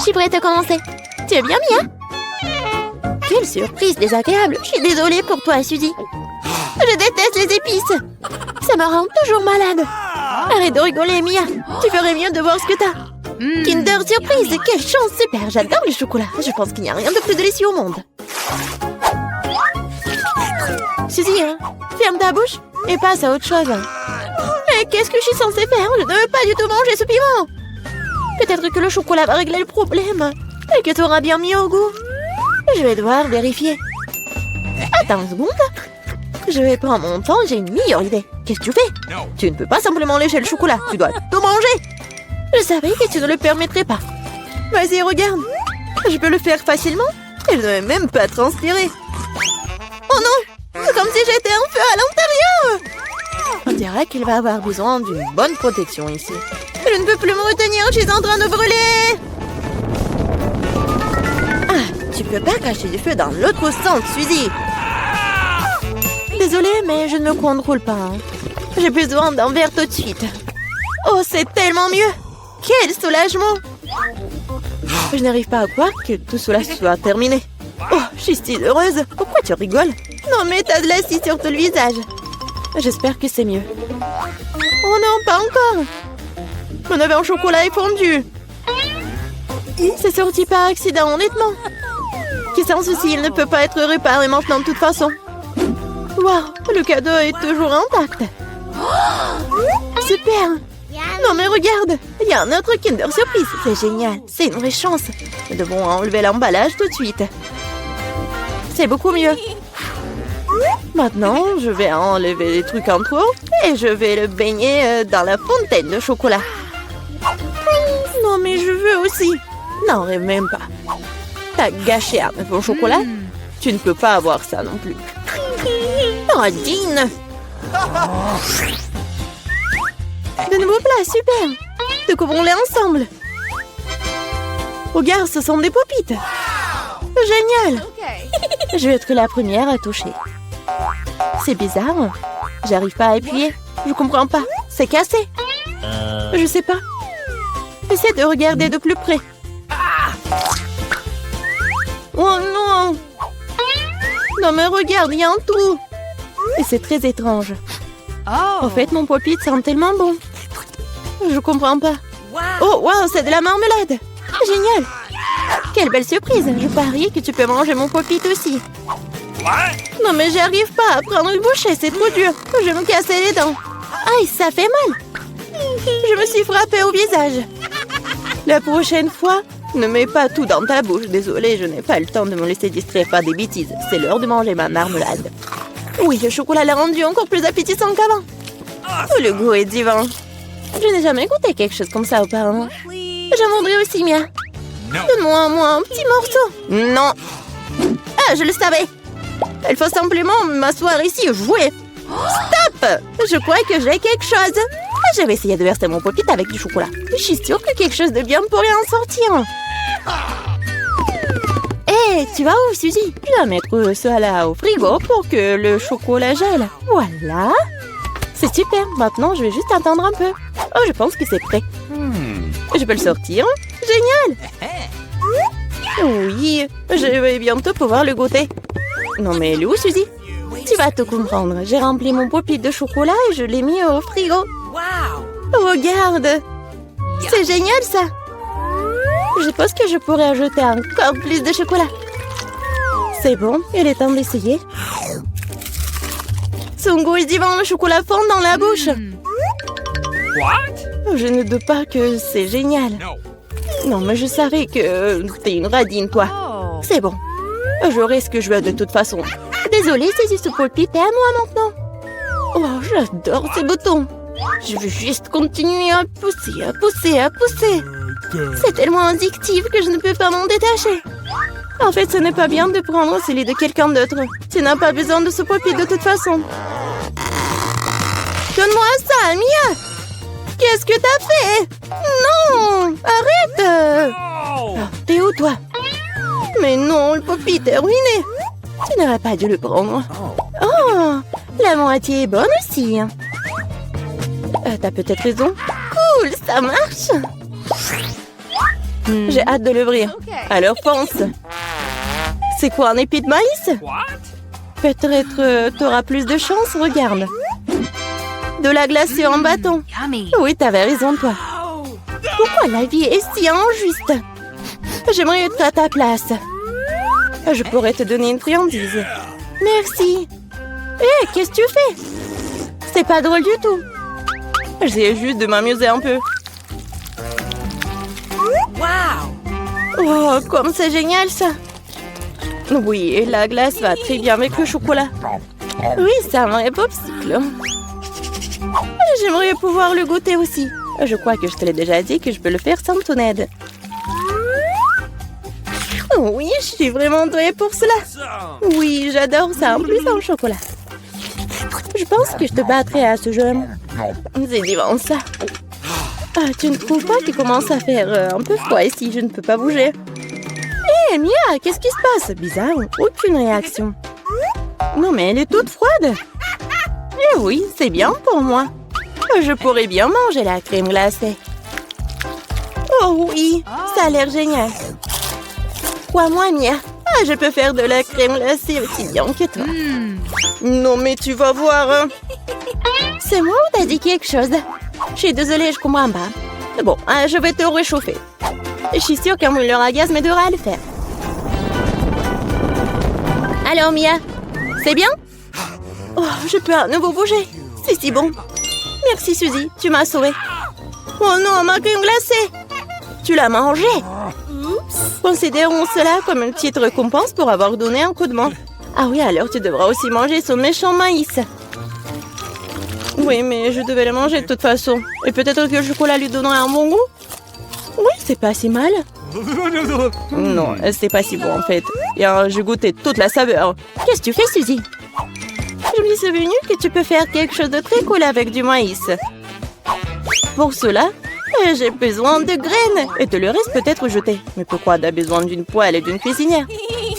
suis prête à commencer. Tu es bien, Mia? Quelle surprise désagréable. Je suis désolée pour toi, Suzy. Je déteste les épices. Ça me rend toujours malade. Arrête de rigoler, Mia. Tu ferais mieux de voir ce que t'as. Kinder Surprise, quelle chance, super. J'adore le chocolat. Je pense qu'il n'y a rien de plus délicieux au monde. Suzy, ferme ta bouche et passe à autre chose. Mais qu'est-ce que je suis censée faire? Je ne veux pas du tout manger ce piment. Peut-être que le chocolat va régler le problème et que tu auras bien mis au goût. Je vais devoir vérifier. Attends une seconde. Je vais prendre mon temps, j'ai une meilleure idée. Qu'est-ce que tu fais? Tu ne peux pas simplement lécher le chocolat, tu dois tout manger. Je savais que tu ne le permettrais pas. Vas-y, regarde. Je peux le faire facilement et je ne vais même pas transpirer. Oh non! C'est comme si j'étais un feu à l'intérieur. On dirait qu'il va avoir besoin d'une bonne protection ici. Je ne peux plus me retenir, je suis en train de brûler. Ah, tu peux pas cacher du feu dans l'autre sens, Suzy. Désolée, mais je ne me contrôle pas. J'ai besoin d'un verre tout de suite. Oh, c'est tellement mieux. Quel soulagement. Je n'arrive pas à croire que tout cela soit terminé. Oh, je suis si heureuse. Pourquoi tu rigoles? Non, mais t'as de l'acide sur tout le visage. J'espère que c'est mieux. Oh non, pas encore. Mon oeuf en chocolat est fondu. C'est sorti par accident, honnêtement. Qui sans souci, il ne peut pas être réparé maintenant de toute façon. Waouh, le cadeau est toujours intact. Super. Non mais regarde, il y a un autre Kinder Surprise. C'est génial, c'est une vraie chance. Nous devons enlever l'emballage tout de suite. C'est beaucoup mieux. Maintenant, je vais enlever les trucs en trop et je vais le baigner dans la fontaine de chocolat. Non mais je veux aussi. Non, rêve même pas. T'as gâché un œuf au chocolat? Tu ne peux pas avoir ça non plus. Oh, Jean! De nouveaux plats, super! Découvrons-les ensemble. Regarde, ce sont des popites. Génial! Je vais être la première à toucher. C'est bizarre. J'arrive pas à appuyer. Je comprends pas. C'est cassé. Je sais pas. Essaie de regarder de plus près. Oh non! Non mais regarde, il y a un trou. Et c'est très étrange. En fait, mon pop-it sent tellement bon. Je comprends pas. Oh, wow, c'est de la marmelade. Génial. Quelle belle surprise. Je parie que tu peux manger mon pop-it aussi. Non, mais j'arrive pas à prendre une bouchée. C'est trop dur. Je vais me casser les dents. Aïe, ça fait mal. Je me suis frappée au visage. La prochaine fois, ne mets pas tout dans ta bouche. Désolée, je n'ai pas le temps de me laisser distraire par des bêtises. C'est l'heure de manger ma marmelade. Oui, le chocolat l'a rendu encore plus appétissant qu'avant. Oh, le goût est divin. Je n'ai jamais goûté quelque chose comme ça auparavant. J'en voudrais aussi, Mia. Donne-moi un petit morceau. Non. Ah, je le savais. Il faut simplement m'asseoir ici et jouer. Stop! Je crois que j'ai quelque chose. Je vais essayer de verser mon pop-it avec du chocolat. Je suis sûre que quelque chose de bien pourrait en sortir. Hé, tu vas où, Suzy? Je vais mettre ça là au frigo pour que le chocolat gèle. Voilà. C'est super. Maintenant, je vais juste attendre un peu. Oh, je pense que c'est prêt. Je peux le sortir. Génial. Oui, je vais bientôt pouvoir le goûter. Non, mais elle est où, Suzy? Tu vas tout comprendre. J'ai rempli mon pop-it de chocolat et je l'ai mis au frigo. Regarde. C'est génial, ça. Je pense que je pourrais ajouter encore plus de chocolat. C'est bon, il est temps d'essayer. Son goût est divin, le chocolat fond dans la bouche. Je ne doute pas que c'est génial. Non, mais je savais que t'es une radine, toi. C'est bon. J'aurai ce que je veux de toute façon. Désolée, c'est ce pop-it est à moi maintenant. Oh, j'adore ces boutons. Je veux juste continuer à pousser, à pousser, à pousser. C'est tellement addictif que je ne peux pas m'en détacher. En fait, ce n'est pas bien de prendre celui de quelqu'un d'autre. Tu n'as pas besoin de ce pop-it de toute façon. Donne-moi ça, Mia. Qu'est-ce que t'as fait? Non, arrête. Oh, t'es où, toi? Mais non, le pop-it est ruiné. Tu n'aurais pas dû le prendre. Oh, la moitié est bonne aussi. T'as peut-être raison. Cool, ça marche. J'ai hâte de l'ouvrir. Alors fonce. C'est quoi, un épi de maïs? Peut-être t'auras plus de chance, regarde. De la glacée en bâton. Oui, t'avais raison, toi. Pourquoi la vie est si injuste? J'aimerais être à ta place. Je pourrais te donner une friandise. Merci. Hé, qu'est-ce que tu fais? C'est pas drôle du tout. J'essaie juste de m'amuser un peu. Oh, comme c'est génial, ça. Oui, la glace va très bien avec le chocolat. Oui, c'est un vrai popsicle. J'aimerais pouvoir le goûter aussi. Je crois que je te l'ai déjà dit que je peux le faire sans ton aide. Oui, je suis vraiment douée pour cela. Oui, j'adore ça, en plus en chocolat. Je pense que je te battrai à ce jeu. C'est divin, ça. Ah, tu ne trouves pas qu'il commence à faire un peu froid ici? Je ne peux pas bouger. Hé, Mia, qu'est-ce qui se passe? Bizarre, aucune réaction. Non, mais elle est toute froide. Eh oui, c'est bien pour moi. Je pourrais bien manger la crème glacée. Oh oui, ça a l'air génial. Crois-moi, Mia. Ah, je peux faire de la crème glacée aussi bien que toi. Non, mais tu vas voir. Hein. C'est moi ou t'as dit quelque chose? Je suis désolée, je comprends pas. Bon, je vais te réchauffer. Je suis sûre qu'un mouleur à gaz m'aidera à le faire. Alors, Mia, c'est bien? Oh, je peux à nouveau bouger. C'est si bon. Merci, Suzy, tu m'as sauvée. Oh non, ma crème glacée! Tu l'as mangée? Considérons cela comme une petite récompense pour avoir donné un coup de main. Ah oui, alors tu devras aussi manger ce méchant maïs. Oui, mais je devais le manger de toute façon. Et peut-être que le chocolat lui donnera un bon goût? Oui, c'est pas si mal. Non, c'est pas si bon en fait. Et j'ai goûté toute la saveur. Qu'est-ce que tu fais, Suzy? Je me suis souvenu que tu peux faire quelque chose de très cool avec du maïs. Pour cela, j'ai besoin de graines. Et te le reste peut-être jeté. Mais pourquoi t'as besoin d'une poêle et d'une cuisinière?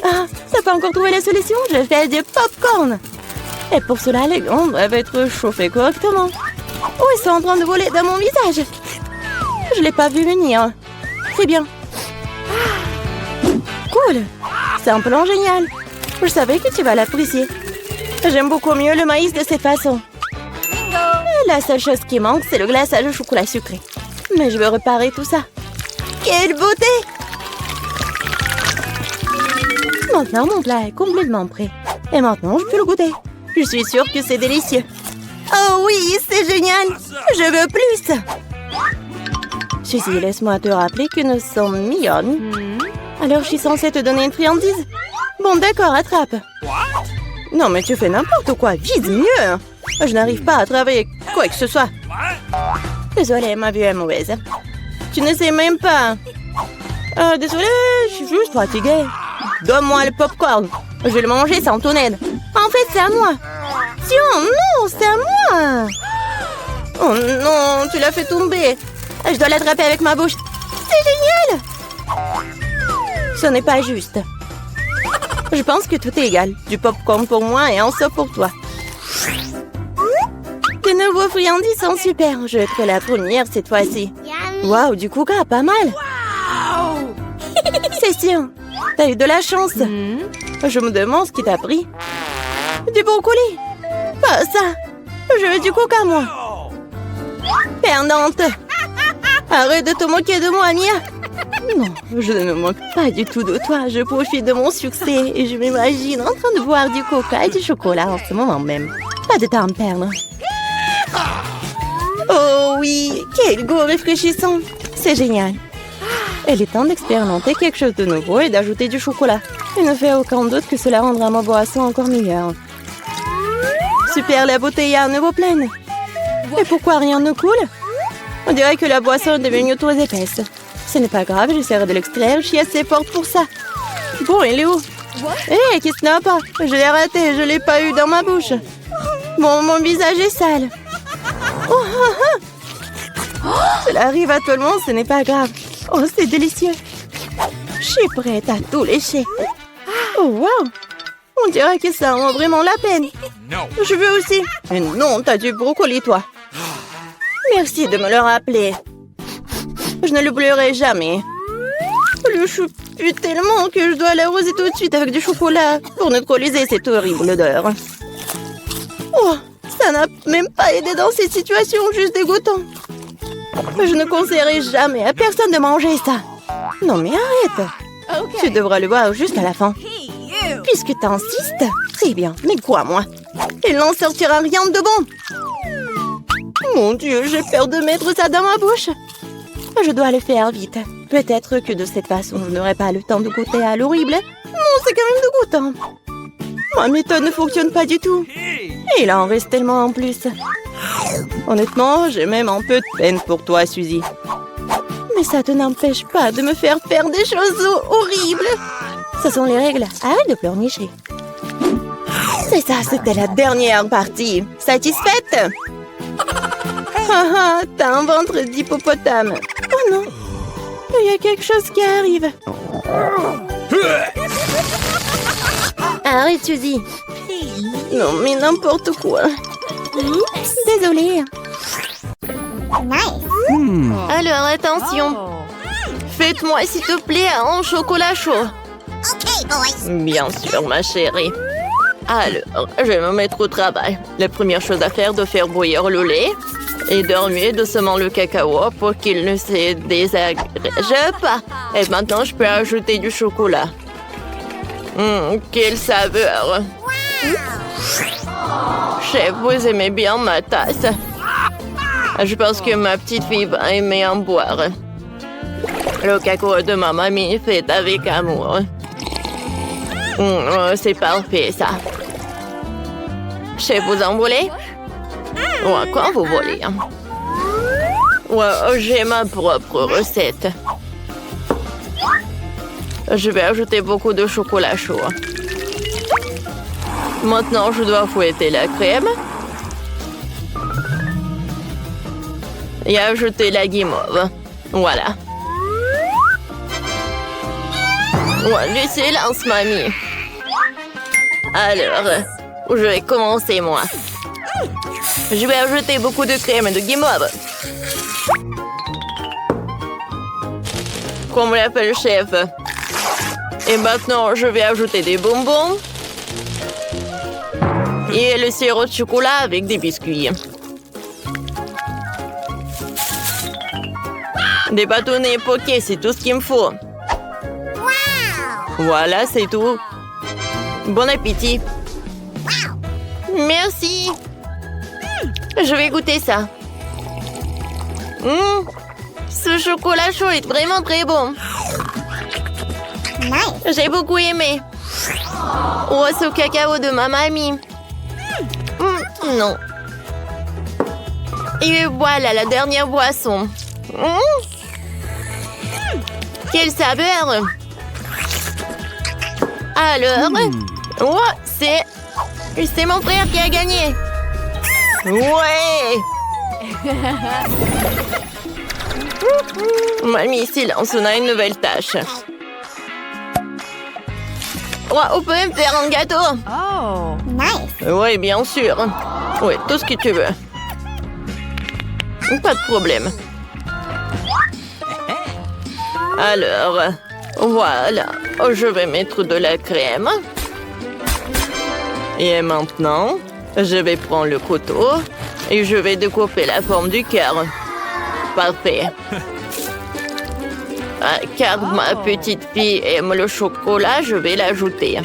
Ah, t'as pas encore trouvé la solution? Je fais du popcorn. Et pour cela, les graines doivent être chauffées correctement. Oh, ils sont en train de voler dans mon visage. Je l'ai pas vu venir. Très bien. Cool. C'est un plan génial. Je savais que tu vas l'apprécier. J'aime beaucoup mieux le maïs de cette façon. La seule chose qui manque, c'est le glaçage au chocolat sucré. Mais je veux réparer tout ça. Quelle beauté! Maintenant, mon plat est complètement prêt. Et maintenant, je peux le goûter. Je suis sûre que c'est délicieux. Oh oui, c'est génial! Je veux plus! Suzy, laisse-moi te rappeler que nous sommes mignonnes. Alors, je suis censée te donner une friandise? Bon, d'accord, attrape. Non, mais tu fais n'importe quoi. Vise mieux. Je n'arrive pas à travailler quoi que ce soit. Désolée, ma vue est mauvaise. Tu ne sais même pas. Désolée, je suis juste fatiguée. Donne-moi le popcorn. Je vais le manger sans ton aide. En fait, c'est à moi. Tiens, non, c'est à moi. Oh non, tu l'as fait tomber. Je dois l'attraper avec ma bouche. C'est génial. Ce n'est pas juste. Je pense que tout est égal. Du popcorn pour moi et un seau pour toi. Tes nouveaux friandises sont super. Je ferai la première cette fois-ci. Waouh, du coca, pas mal. C'est sûr. T'as eu de la chance. Je me demande ce qui t'a pris. Du brocoli. Pas ça. Je veux du coca, moi. Perdante. Arrête de te moquer de moi, Mia. Non, je ne me moque pas du tout de toi. Je profite de mon succès et je m'imagine en train de boire du coca et du chocolat en ce moment même. Pas de temps à me perdre. Oh oui, quel goût rafraîchissant. C'est génial. Il est temps d'expérimenter quelque chose de nouveau et d'ajouter du chocolat. Il ne fait aucun doute que cela rendra ma boisson encore meilleure. Super, la bouteille est à nouveau pleine. Et pourquoi rien ne coule? On dirait que la boisson est devenue trop épaisse. Ce n'est pas grave, j'essaierai de l'extraire. Je suis assez forte pour ça. Bon, il est où? Hé, qu'est-ce qu'il n'a pas? Je l'ai raté, je l'ai pas eu dans ma bouche. Bon, mon visage est sale. Cela arrive à tout le monde, ce n'est pas grave. Oh, c'est délicieux. Je suis prête à tout lécher. Oh, wow. On dirait que ça en vaut vraiment la peine. Je veux aussi. Mais non, t'as du brocoli, toi. Merci de me le rappeler. Je ne l'oublierai jamais. Le chou pue tellement que je dois l'arroser tout de suite avec du chocolat pour neutraliser cette horrible odeur. Oh, ça n'a même pas aidé dans ces situations juste dégoûtantes. Je ne conseillerais jamais à personne de manger ça. Non mais arrête. Tu devras le boire juste à la fin. Puisque t'insistes, très bien, mais quoi moi? Il n'en sortira rien de bon. Mon Dieu, j'ai peur de mettre ça dans ma bouche. Je dois le faire vite. Peut-être que de cette façon, je n'aurai pas le temps de goûter à l'horrible. Non, c'est quand même dégoûtant. Ma méthode ne fonctionne pas du tout. Et il en reste tellement en plus. Honnêtement, j'ai même un peu de peine pour toi, Suzy. Mais ça te n'empêche pas de me faire des choses horribles. Ce sont les règles. Arrête de pleurnicher. C'est ça, c'était la dernière partie. Satisfaite? Haha, t'as un ventre d'hippopotame. Oh non, il y a quelque chose qui arrive. Arrête, Suzy. Non, mais n'importe quoi. Désolée. Alors, attention. Faites-moi, s'il te plaît, un chocolat chaud. Bien sûr, ma chérie. Alors, je vais me mettre au travail. La première chose à faire est de faire bouillir le lait et de remuer doucement le cacao pour qu'il ne se désagrège pas. Et maintenant, je peux ajouter du chocolat. Quelle saveur! Chef, vous aimez bien ma tasse? Je pense que ma petite fille va aimer en boire. Le cacao de ma mamie est fait avec amour. C'est parfait, ça. Chef, vous en voulez? Ouais, quand vous voulez. Ouais, j'ai ma propre recette. Je vais ajouter beaucoup de chocolat chaud. Maintenant, je dois fouetter la crème. Et ajouter la guimauve. Voilà. Ouais, le silence, mamie. Alors, je vais commencer, moi. Je vais ajouter beaucoup de crème et de guimauve. Comme l'appelle le chef. Et maintenant, je vais ajouter des bonbons. Et le sirop de chocolat avec des biscuits. Des bâtonnets poké, c'est tout ce qu'il me faut. Voilà, c'est tout. Bon appétit. Merci. Je vais goûter ça. Ce chocolat chaud est vraiment très bon. J'ai beaucoup aimé. Oh, ce cacao de ma mamie. Non. Et voilà la dernière boisson. Quelle saveur! Alors, oh, c'est mon frère qui a gagné. Ouais! Mamie, silence, on a une nouvelle tâche. Ouais, on peut même faire un gâteau. Oh, nice. Oui, bien sûr. Oui, tout ce que tu veux. Pas de problème. Alors, voilà. Je vais mettre de la crème. Et maintenant, je vais prendre le couteau et je vais découper la forme du cœur. Parfait. Car ma petite fille aime le chocolat, je vais l'ajouter.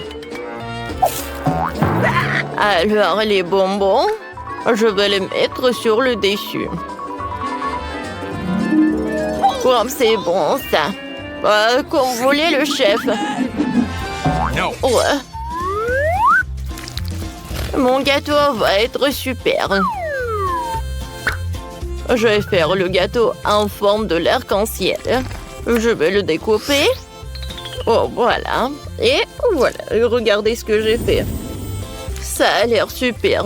Alors, les bonbons, je vais les mettre sur le dessus. Comme c'est bon, ça. Comme vous voulez, le chef. Ouais. Mon gâteau va être super. Je vais faire le gâteau en forme de l'arc-en-ciel. Je vais le découper. Oh, voilà. Et voilà, regardez ce que j'ai fait. Ça a l'air super.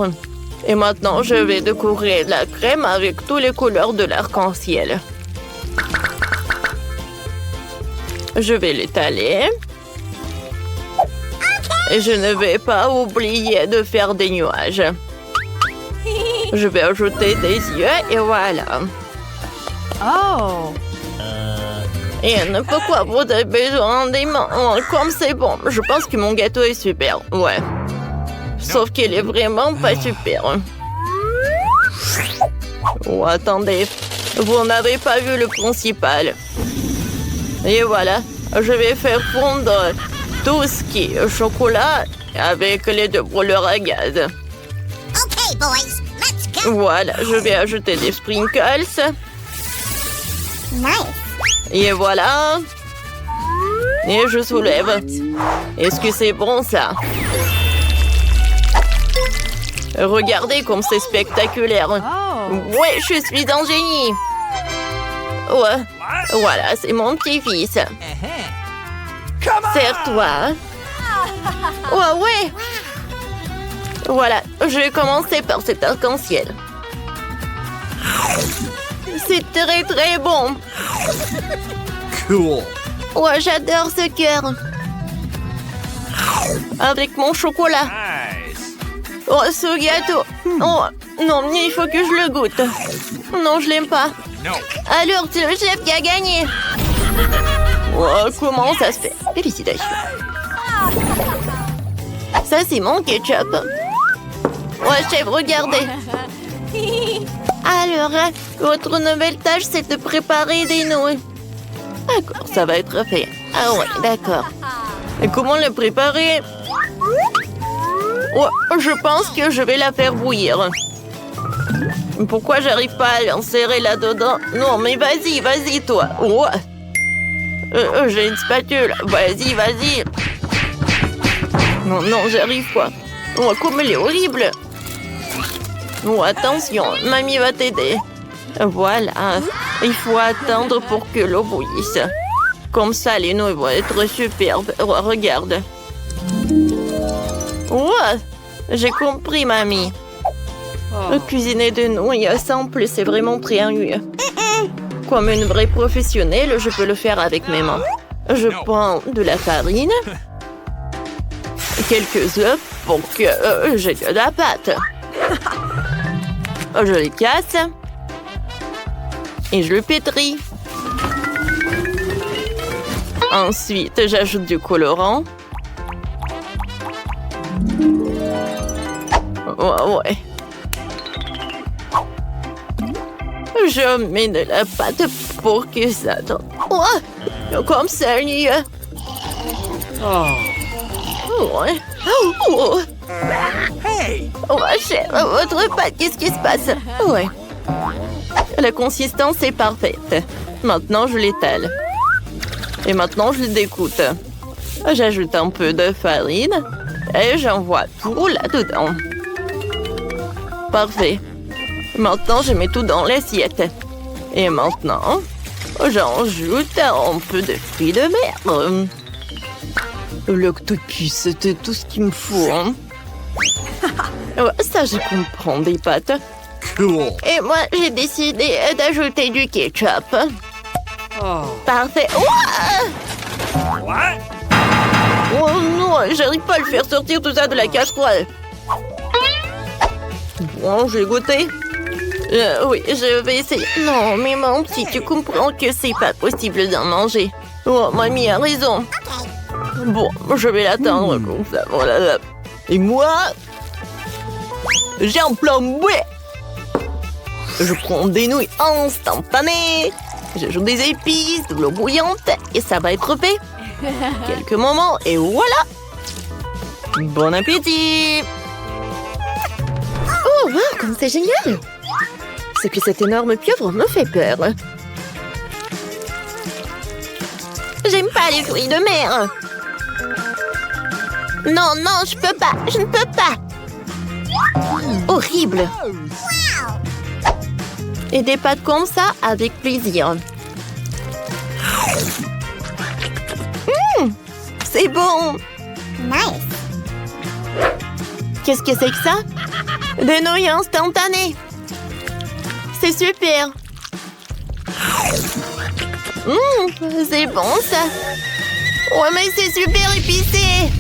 Et maintenant, je vais décorer la crème avec toutes les couleurs de l'arc-en-ciel. Je vais l'étaler. Et je ne vais pas oublier de faire des nuages. Je vais ajouter des yeux et voilà. Oh. Et pourquoi vous avez besoin des mains? Comme c'est bon, je pense que mon gâteau est super. Ouais. Sauf qu'il est vraiment pas super. Oh, attendez. Vous n'avez pas vu le principal. Et voilà. Je vais faire fondre tout ce qui est chocolat avec les deux brûleurs à gaz. Okay, boys, let's go. Voilà, je vais ajouter des sprinkles. Nice. Et voilà. Et je soulève. Est-ce que c'est bon, ça? Regardez comme c'est spectaculaire. Ouais, je suis un génie. Ouais. Voilà, c'est mon petit-fils. Serre-toi. Ouais, ouais. Voilà, je vais commencer par cet arc-en-ciel. C'est très très bon. Cool. Ouais, j'adore ce cœur. Avec mon chocolat. Nice. Oh, ce gâteau. Oh, non, mais il faut que je le goûte. Non, je l'aime pas. No. Alors, c'est le chef qui a gagné. Oh, comment ça se fait? Félicitations. Ça, c'est mon ketchup. Ouais, chef, regardez. Alors, votre nouvelle tâche, c'est de préparer des nouilles. D'accord, ça va être fait. Ah ouais, d'accord. Et comment le préparer? Ouais, je pense que je vais la faire bouillir. Pourquoi j'arrive pas à l'insérer là-dedans? Non, mais vas-y, vas-y, toi. Ouais. J'ai une spatule. Vas-y, vas-y. Non, non, j'arrive pas. Oh, comme elle est horrible. Oh, attention, mamie va t'aider. Voilà. Il faut attendre pour que l'eau bouillisse. Comme ça, les nouilles vont être superbes. Oh, regarde. Oh, j'ai compris, mamie. Cuisiner des nouilles simple, c'est vraiment très ennuyeux. Comme une vraie professionnelle, je peux le faire avec mes mains. Je prends de la farine, quelques œufs pour que j'ai de la pâte. Je les casse et je le pétris. Ensuite, j'ajoute du colorant. Ouais. Je mets de la pâte pour que ça donne. Oh, comme ça, ennuyeux. Ouais. Oh. Hey. Ouais, chef, votre pâte, qu'est-ce qui se passe? Ouais. La consistance est parfaite. Maintenant, je l'étale. Et maintenant, je le découpe. J'ajoute un peu de farine et j'envoie tout là-dedans. Parfait. Maintenant, je mets tout dans l'assiette. Et maintenant, j'ajoute un peu de fruits de mer. L'octopus, c'était tout ce qu'il me faut. Hein. Ouais, ça, je comprends des pâtes. Cool. Et moi, j'ai décidé d'ajouter du ketchup. Parfait. Ouah! What? Oh non, j'arrive pas à le faire sortir tout ça de la casserole. Bon, j'ai goûté. Oui, je vais essayer. Non, mais mon petit, tu comprends que c'est pas possible d'en manger. Oh, mamie a raison. Bon, je vais l'attendre comme ça. Voilà. Et moi, j'ai un plan B. Je prends des nouilles instantanées. J'ajoute des épices, de l'eau bouillante et ça va être fait. Quelques moments et voilà. Bon appétit. Oh, wow, comme c'est génial. C'est que cette énorme pieuvre me fait peur. J'aime pas les fruits de mer. Non, non, je peux pas. Je ne peux pas. Horrible. Et des pâtes comme ça, avec plaisir. C'est bon. Nice. Qu'est-ce que c'est que ça? Des nouilles instantanées. C'est super. C'est bon, ça. Ouais, mais c'est super épicé.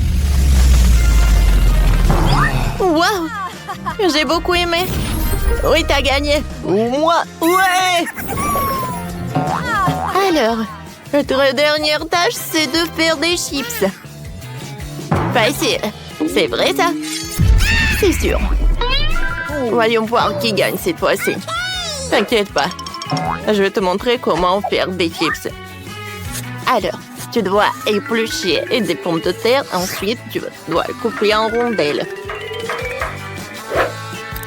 Waouh. J'ai beaucoup aimé. Oui, t'as gagné. Ou moi. Ouais. Alors, Notre dernière tâche, c'est de faire des chips. Facile. C'est vrai, ça? C'est sûr. Voyons voir qui gagne cette fois-ci. T'inquiète pas. Je vais te montrer comment faire des chips. Alors, tu dois éplucher des pommes de terre. Ensuite, tu dois les couper en rondelles.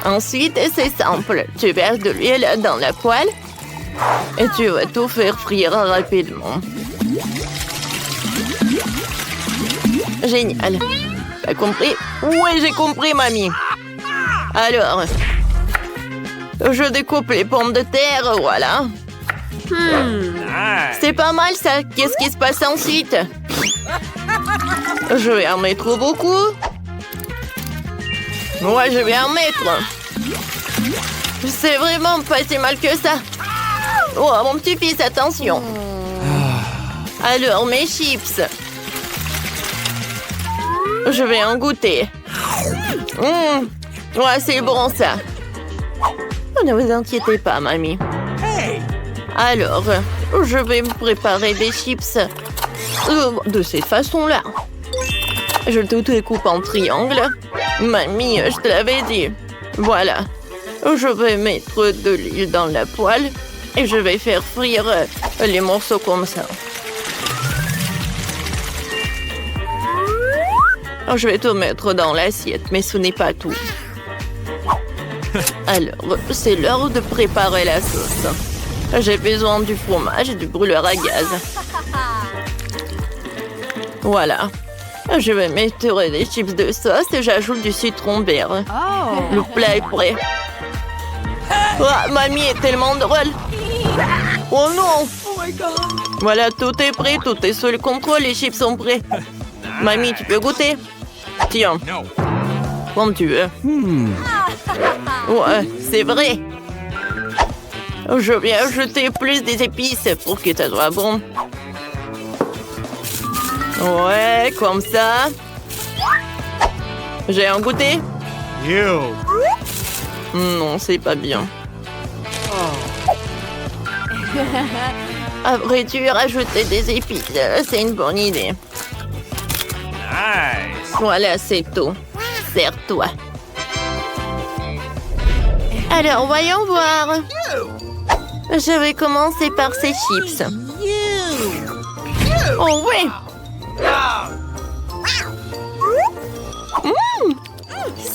Ensuite, c'est simple. Tu verses de l'huile dans la poêle et tu vas tout faire frire rapidement. Génial. T'as compris? Oui, j'ai compris, mamie. Alors, je découpe les pommes de terre, voilà. C'est pas mal, ça. Qu'est-ce qui se passe ensuite? Je vais en mettre beaucoup. Ouais, je vais en mettre. C'est vraiment pas si mal que ça. Oh, mon petit-fils, attention. Alors, mes chips. Je vais en goûter. Ouais, c'est bon, ça. Ne vous inquiétez pas, mamie. Alors, je vais me préparer des chips de cette façon-là. Je tout découpe en triangle. Mamie, je te l'avais dit. Voilà. Je vais mettre de l'huile dans la poêle et je vais faire frire les morceaux comme ça. Je vais tout mettre dans l'assiette, mais ce n'est pas tout. Alors, c'est l'heure de préparer la sauce. J'ai besoin du fromage et du brûleur à gaz. Voilà. Je vais mettre des chips de sauce et j'ajoute du citron vert. Le plat est prêt. Oh, mamie est tellement drôle. Oh non! Voilà, tout est prêt, tout est sous le contrôle, les chips sont prêts. Mamie, tu peux goûter? Tiens. Comme tu veux. Ouais, c'est vrai. Je vais ajouter plus des épices pour que ça soit bon. Ouais, comme ça. J'ai un goûter? Non, c'est pas bien. À vrai dire, rajouter des épices, c'est une bonne idée. Voilà, c'est tout. Sers-toi. Alors, voyons voir. Je vais commencer par ces chips. Oh oui!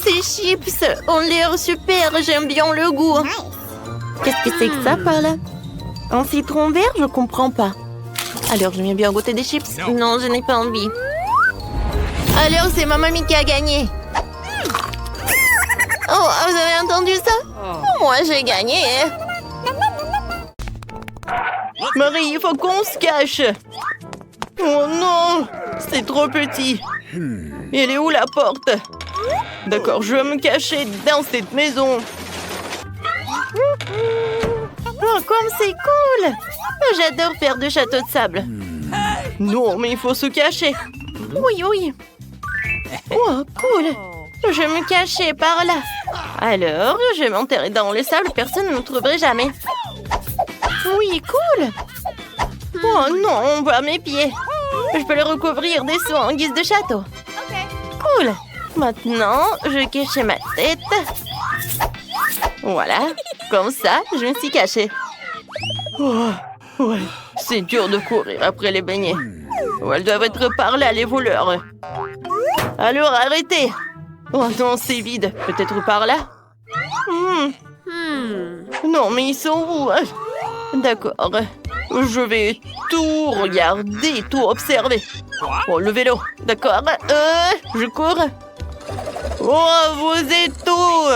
Ces chips ont l'air super, j'aime bien le goût. Qu'est-ce que c'est que ça par là? Un citron vert, je comprends pas. Alors, j'aime bien goûter des chips? Non, je n'ai pas envie. Alors, c'est ma mamie qui a gagné. Oh, vous avez entendu ça? Moi, j'ai gagné. Marie, il faut qu'on se cache. Oh non, c'est trop petit. Elle est où la porte? D'accord, je vais me cacher dans cette maison. Oh, comme c'est cool. J'adore faire du château de sable. Non, mais il faut se cacher. Oui, oui. Oh, cool. Je vais me cacher par là. Alors, je vais m'enterrer dans le sable, personne ne me trouverait jamais. Oui, cool. Oh non, on voit mes pieds. Je peux les recouvrir des soins en guise de château. Cool. Maintenant, je cache ma tête. Voilà, comme ça, je me suis cachée. Oh, ouais, c'est dur de courir après les beignets. Oh, elles doivent être par là, les voleurs. Alors, arrêtez. Oh non, c'est vide. Peut-être par là? Non, mais ils sont où? D'accord. Je vais tout regarder, tout observer. Oh, le vélo. D'accord. Je cours. Oh, vous êtes où?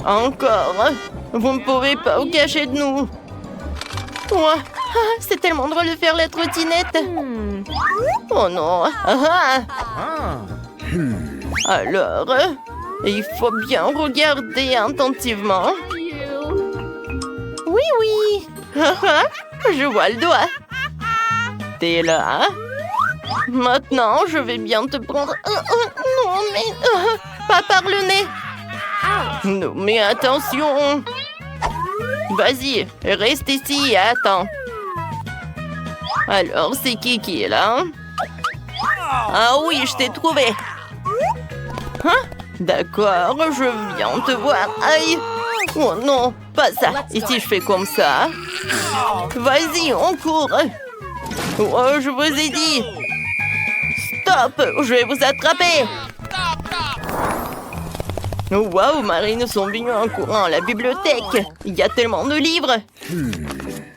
Encore. Vous ne pouvez pas vous cacher de nous. Oh, c'est tellement drôle de faire la trottinette. Oh non. Alors, il faut bien regarder attentivement. Oui, oui. Je vois le doigt. T'es là. Maintenant, je vais bien te prendre. Non, mais pas par le nez. Non, mais attention. Vas-y, reste ici et attends. Alors, c'est qui est là? Ah oui, je t'ai trouvé. Hein? D'accord, je viens te voir. Aïe! Oh non, pas ça. Et si je fais comme ça? Vas-y, on court. Oh, je vous ai dit. Stop, je vais vous attraper. Oh, waouh, Marie, nous sommes venus en courant à la bibliothèque. Il y a tellement de livres.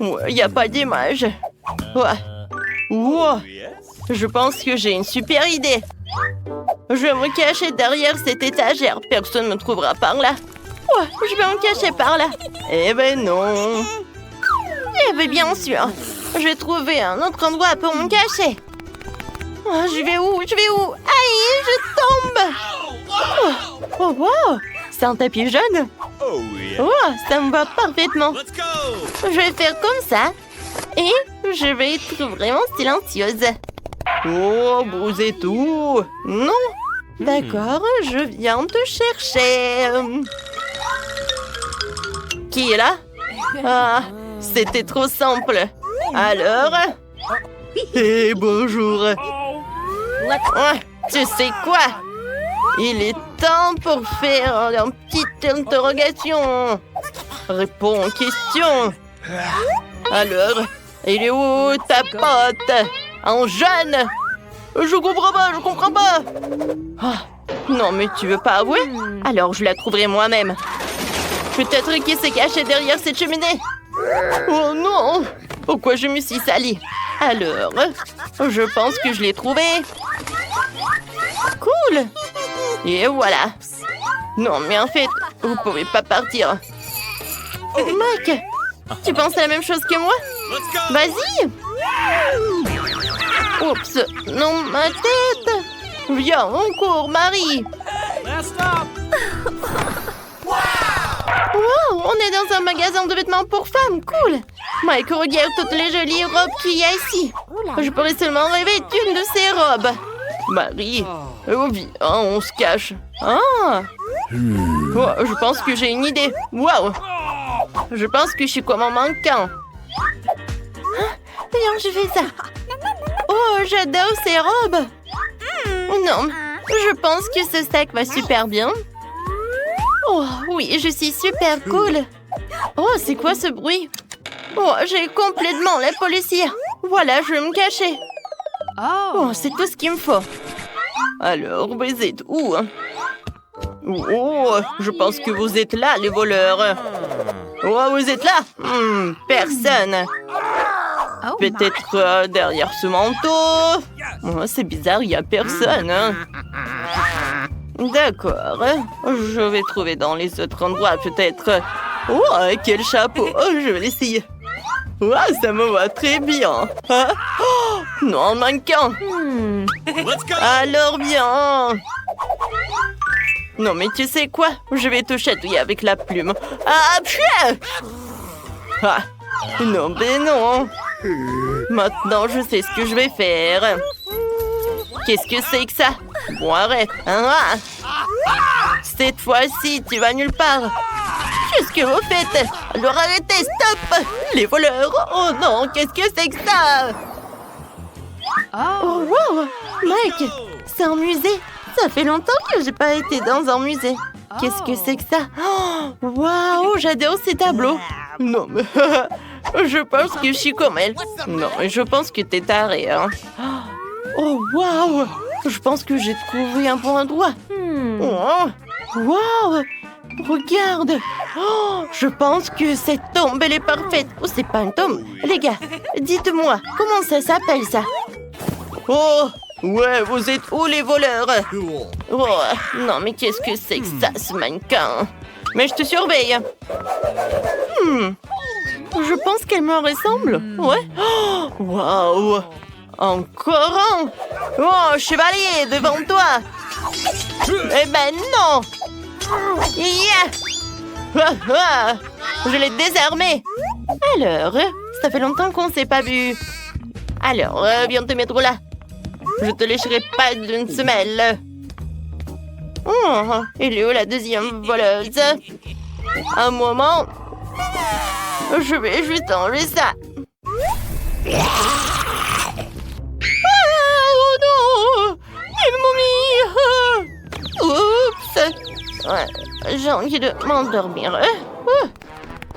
Ouais, il n'y a pas d'image. Ouais. Wow. Je pense que j'ai une super idée. Je vais me cacher derrière cette étagère. Personne ne me trouvera par là. Ouais, je vais me cacher par là. Eh ben non. Eh ben bien sûr. Je vais trouver un autre endroit pour me cacher. Oh, je vais où? Aïe, je tombe. Oh, wow. C'est un tapis jaune. Oh, yeah. Oh, ça me va parfaitement. Let's go. Je vais faire comme ça. Et je vais être vraiment silencieuse. Oh, vous êtes où? Non. D'accord, je viens te chercher. Qui est là? Ah, c'était trop simple. Alors? Eh, bonjour. Ouais, tu sais quoi? Il est temps pour faire une petite interrogation. Réponds aux questions. Alors, il est où ta pote? Un jeune? Je comprends pas. Oh, non, mais tu veux pas avouer? Alors, je la trouverai moi-même. Peut-être qu'il s'est caché derrière cette cheminée. Oh non! Pourquoi je me suis salie? Alors, je pense que je l'ai trouvé. Cool! Et voilà. Non, mais en fait, vous pouvez pas partir. Mike, tu penses à la même chose que moi? Let's go. Vas-y! Oups, non, ma tête! Viens, on court, Marie! Last stop. Wow, on est dans un magasin de vêtements pour femmes, cool! Mike, regarde toutes les jolies robes qu'il y a ici. Je pourrais seulement rêver d'une de ces robes. Marie, oh, viens, on se cache. Ah! Oh, je pense que j'ai une idée. Wow! Je pense que je suis comme un mannequin. Viens, je fais ça. Oh, j'adore ces robes. Non, je pense que ce sac va super bien. Oh, oui, je suis super cool. Oh, c'est quoi ce bruit? Oh, j'ai complètement la policière. Voilà, je vais me cacher. Oh, c'est tout ce qu'il me faut. Alors, vous êtes où? Oh, je pense que vous êtes là, les voleurs. Oh, vous êtes là? Personne. Peut-être derrière ce manteau. Oh, c'est bizarre, il n'y a personne. Hein. D'accord. Je vais trouver dans les autres endroits, peut-être. Oh, quel chapeau. Oh, je vais l'essayer. Oh, ça me va très bien. Ah, oh, non, mannequin. Let's go. Alors, viens. Non, mais tu sais quoi? Je vais te chatouiller avec la plume. Ah, pfiou! Ah, non, ben non. Maintenant, je sais ce que je vais faire. Qu'est-ce que c'est que ça? Bon, arrête. Ah. Cette fois-ci, tu vas nulle part. Qu'est-ce que vous faites? Alors arrêtez, stop! Les voleurs! Oh non, qu'est-ce que c'est que ça? Oh, wow! Mike, c'est un musée. Ça fait longtemps que j'ai pas été dans un musée. Qu'est-ce que c'est que ça? Oh, waouh, j'adore ces tableaux. Non, mais je pense que je suis comme elle. Non, mais je pense que t'es tarée, hein. Oh, waouh! Je pense que j'ai trouvé un bon endroit. Oh, waouh! Regarde! Oh, je pense que cette tombe, elle est parfaite. Oh, c'est pas une tombe. Les gars, dites-moi, comment ça s'appelle, ça? Oh! Ouais, vous êtes où, les voleurs? Cool. Oh, non, mais qu'est-ce que c'est que ça, ce mannequin? Mais je te surveille. Je pense qu'elle me ressemble. Ouais. Oh, waouh! Encore un! Oh, chevalier, devant toi! Eh ben non! Yeah! Ah, ah, je l'ai désarmé! Alors, ça fait longtemps qu'on s'est pas vu. Alors, viens te mettre là. Je te lécherai pas d'une semelle. Oh, il est où la deuxième voleuse? Un moment. Je vais juste enlever ça. j'ai envie de m'endormir.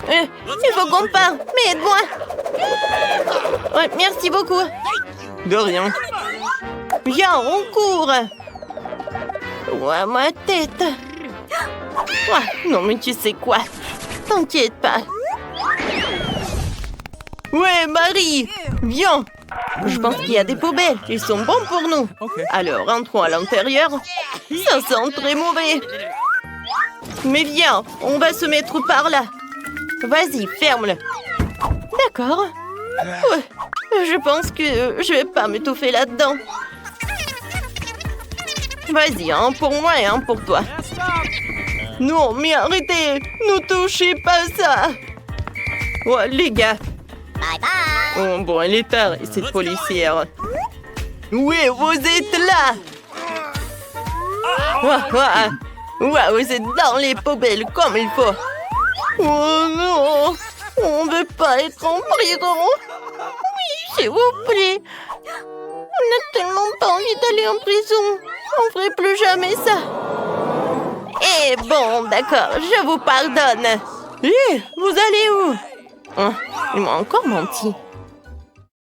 Il faut qu'on parte, mais aide-moi. Ouais, merci beaucoup. De rien. Viens, on court. Ouais, ma tête. Ouais, non, mais tu sais quoi? T'inquiète pas. Ouais, Marie, viens. Je pense qu'il y a des poubelles. Ils sont bons pour nous. Alors, rentrons à l'intérieur. Ça sent très mauvais. Mais viens, on va se mettre par là. Vas-y, ferme-le. D'accord. Ouais, je pense que je vais pas m'étouffer là-dedans. Vas-y, un pour moi et un pour toi. Non, mais arrêtez. Ne touchez pas ça. Ouais, les gars. Bye bye. Oh, bon, elle est tard, cette policière. Oui, vous êtes là. Ouais, vous êtes dans les poubelles comme il faut. Oh non, on ne veut pas être en prison. Oui, s'il vous plaît. On n'a tellement pas envie d'aller en prison. On ferait plus jamais ça. Eh bon, d'accord, je vous pardonne. Vous allez où? Il m'a encore menti.